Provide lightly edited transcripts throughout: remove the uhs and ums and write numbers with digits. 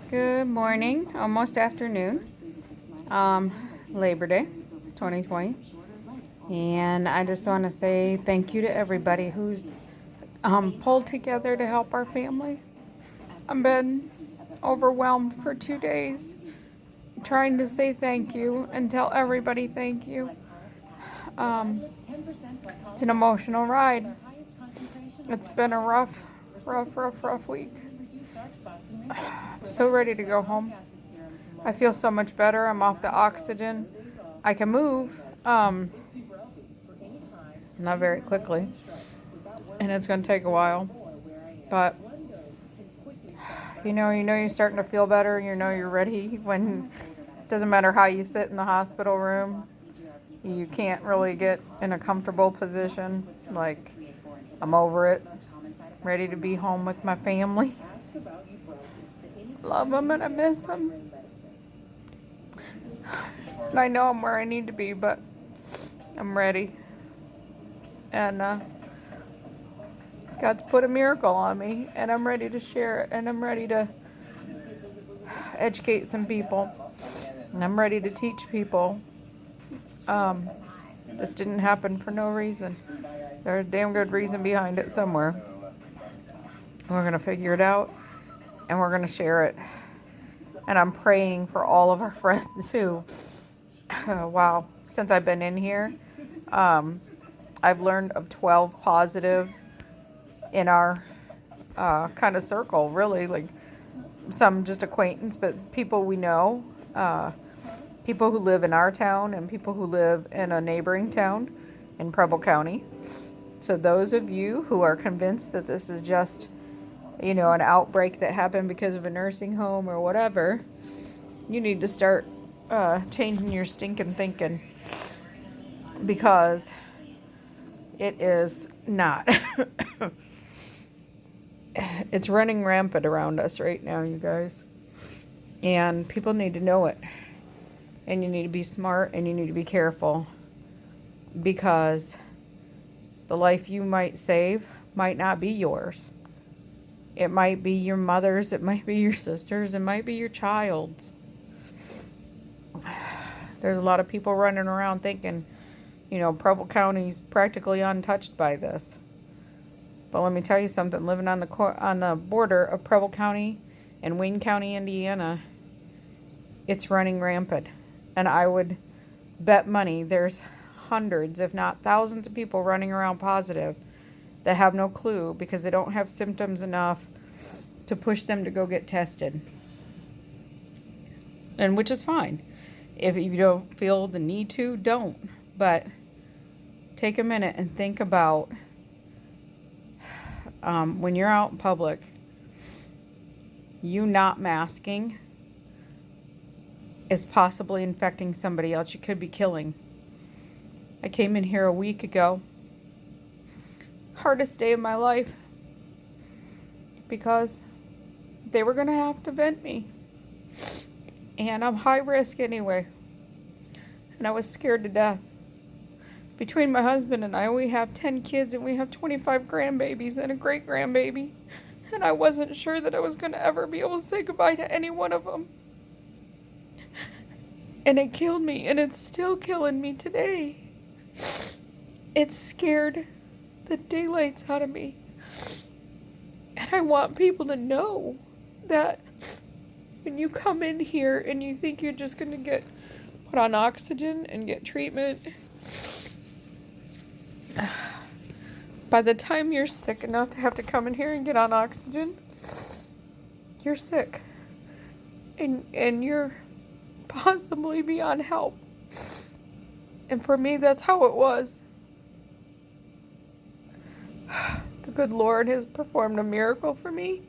Good morning, almost afternoon, Labor Day 2020. And I just want to say thank you to everybody who's pulled together to help our family. I've been overwhelmed for 2 days trying to say thank you and tell everybody thank you. It's an emotional ride. It's been a rough week. I'm so ready to go home. I feel so much better. I'm off the oxygen. I can move, not very quickly, and it's going to take a while. But you're starting to feel better. You're ready when it doesn't matter how you sit in the hospital room. You can't really get in a comfortable position. Like, I'm over it. Ready to be home with my family. Love them and I miss them. And I know I'm where I need to be, but I'm ready. And God's put a miracle on me, and I'm ready to share it, and I'm ready to educate some people, and I'm ready to teach people. This didn't happen for no reason. There's a damn good reason behind it somewhere. We're going to figure it out, and we're going to share it. And I'm praying for all of our friends who, wow, since I've been in here, I've learned of 12 positives in our kind of circle, really. Like, some just acquaintance, but people we know, people who live in our town and people who live in a neighboring town in Preble County. So those of you who are convinced that this is just, an outbreak that happened because of a nursing home or whatever, you need to start changing your stinking thinking, because it is not. It's running rampant around us right now, you guys. And people need to know it. And you need to be smart and you need to be careful, because the life you might save might not be yours. It might be your mother's, it might be your sister's, it might be your child's. There's a lot of people running around thinking, Preble County's practically untouched by this. But let me tell you something, living on the border of Preble County and Wayne County, Indiana, it's running rampant. And I would bet money there's hundreds, if not thousands of people running around positive that have no clue because they don't have symptoms enough to push them to go get tested. And which is fine. If you don't feel the need to, don't. But take a minute and think about when you're out in public, you not masking is possibly infecting somebody else. You could be killing. I came in here a week ago. Hardest day of my life, because they were going to have to vent me. And I'm high risk anyway. And I was scared to death. Between my husband and I, we have 10 kids and we have 25 grandbabies and a great grandbaby. And I wasn't sure that I was going to ever be able to say goodbye to any one of them. And it killed me, and it's still killing me today. It scared the daylights out of me. And I want people to know that when you come in here and you think you're just going to get put on oxygen and get treatment, by the time you're sick enough to have to come in here and get on oxygen, you're sick. And you're possibly beyond help. And for me, that's how it was. The good Lord has performed a miracle for me,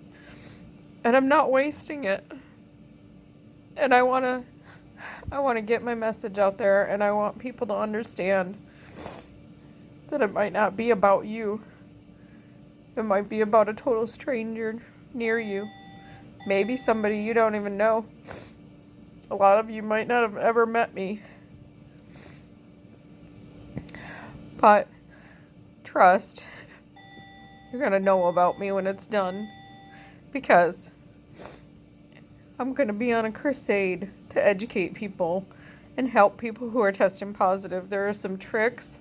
and I'm not wasting it. And I want to get my message out there, and I want people to understand that it might not be about you. It might be about a total stranger near you. Maybe somebody you don't even know. A lot of you might not have ever met me. But trust, you're going to know about me when it's done. because I'm going to be on a crusade to educate people and help people who are testing positive. There are some tricks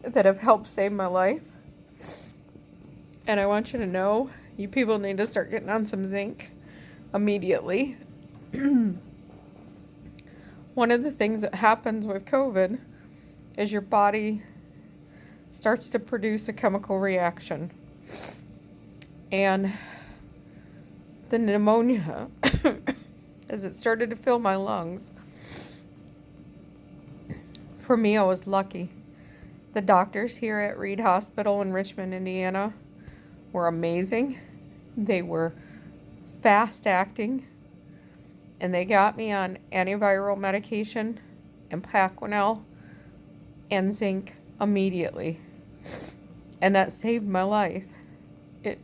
that have helped save my life. And I want you to know, you people need to start getting on some zinc immediately. One of the things that happens with COVID is your body starts to produce a chemical reaction. And the pneumonia, as it started to fill my lungs, for me, I was lucky. The doctors here at Reed Hospital in Richmond, Indiana, were amazing. They were fast acting, and they got me on antiviral medication and Plaquenil and zinc immediately. And that saved my life. It,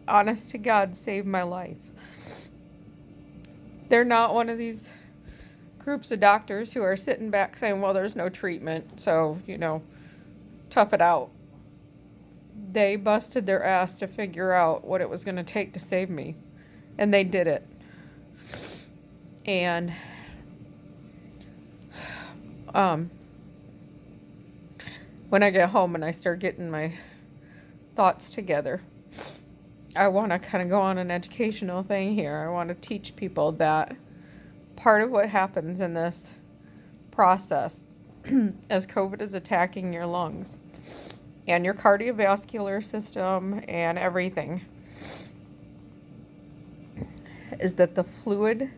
honest to God, saved my life. They're not one of these groups of doctors who are sitting back saying, well, there's no treatment, so, tough it out. They busted their ass to figure out what it was going to take to save me. And they did it. And when I get home and I start getting my thoughts together, I want to kind of go on an educational thing here. I want to teach people that part of what happens in this process as COVID is attacking your lungs and your cardiovascular system and everything is that the fluid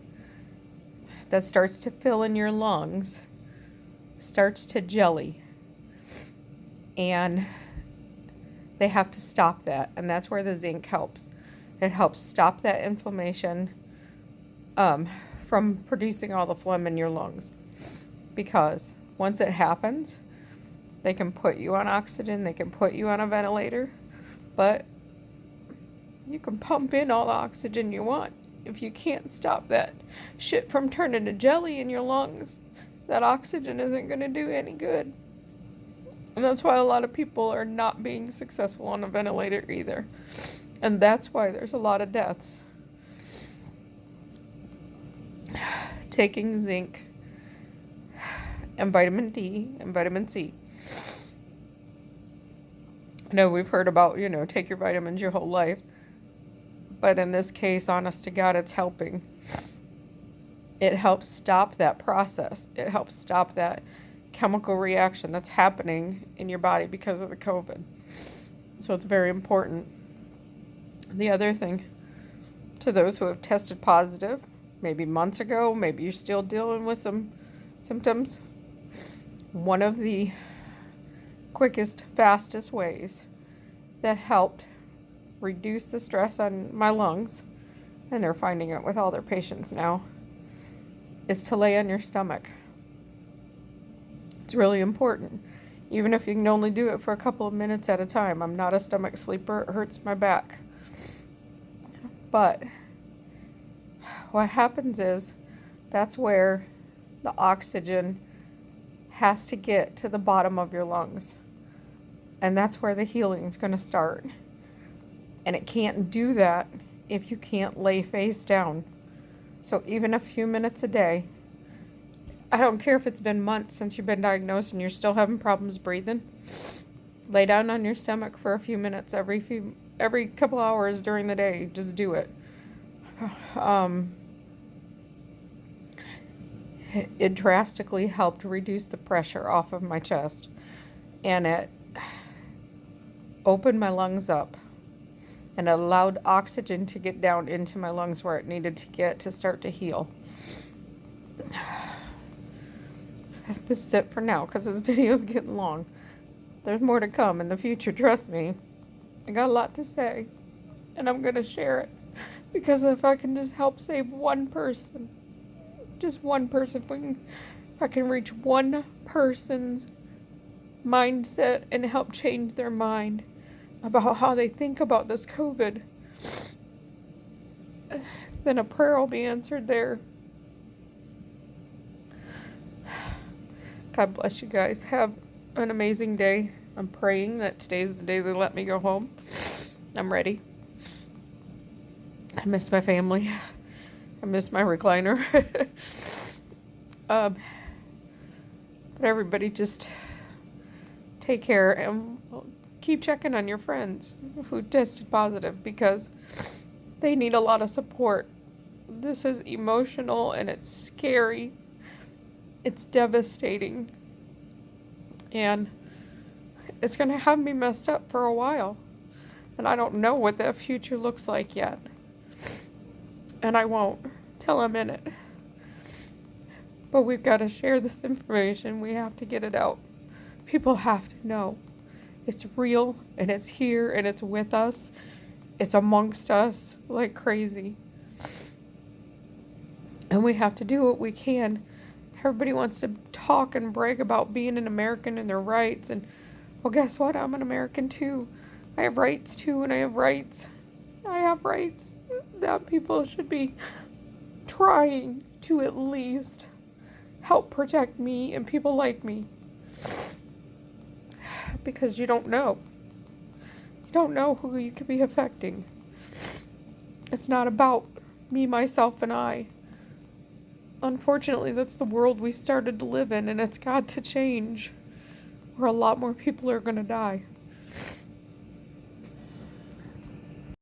that starts to fill in your lungs starts to jelly. And they have to stop that. And that's where the zinc helps. It helps stop that inflammation from producing all the phlegm in your lungs. Because once it happens, they can put you on oxygen, they can put you on a ventilator, but you can pump in all the oxygen you want. If you can't stop that shit from turning to jelly in your lungs, that oxygen isn't going to do any good. And that's why a lot of people are not being successful on a ventilator either. And that's why there's a lot of deaths. Taking zinc and vitamin D and vitamin C. I know we've heard about, take your vitamins your whole life. But in this case, honest to God, it's helping. It helps stop that process. It helps stop that chemical reaction that's happening in your body because of the COVID. So it's very important. The other thing, to those who have tested positive, maybe months ago, maybe you're still dealing with some symptoms, one of the quickest, fastest ways that helped reduce the stress on my lungs, and they're finding it with all their patients now, is to lay on your stomach. It's really important, even if you can only do it for a couple of minutes at a time. I'm not a stomach sleeper. It hurts my back. But what happens is that's where the oxygen has to get to the bottom of your lungs. And that's where the healing is going to start. And it can't do that if you can't lay face down. So even a few minutes a day, I don't care if it's been months since you've been diagnosed and you're still having problems breathing, lay down on your stomach for a few minutes every couple hours during the day. Just do it. It drastically helped reduce the pressure off of my chest, and it opened my lungs up. And it allowed oxygen to get down into my lungs where it needed to get to start to heal. This is it for now, because this video is getting long. There's more to come in the future, trust me. I got a lot to say, and I'm going to share it. Because if I can just help save one person, just one person, if I can reach one person's mindset and help change their mind about how they think about this COVID, then a prayer will be answered there. God bless you guys. Have an amazing day. I'm praying that today's the day they let me go home. I'm ready. I miss my family. I miss my recliner. But everybody just take care and keep checking on your friends who tested positive, because they need a lot of support. This is emotional and it's scary. It's devastating. And it's going to have me messed up for a while. And I don't know what that future looks like yet. And I won't till I'm in it. But we've got to share this information. We have to get it out. People have to know. It's real, and it's here, and it's with us. It's amongst us like crazy. And we have to do what we can. Everybody wants to talk and brag about being an American and their rights. And, well, guess what? I'm an American too. I have rights too, and I have rights. I have rights that people should be trying to at least help protect me and people like me. Because you don't know. You don't know who you could be affecting. It's not about me, myself, and I. Unfortunately, that's the world we started to live in, and it's got to change, or a lot more people are going to die.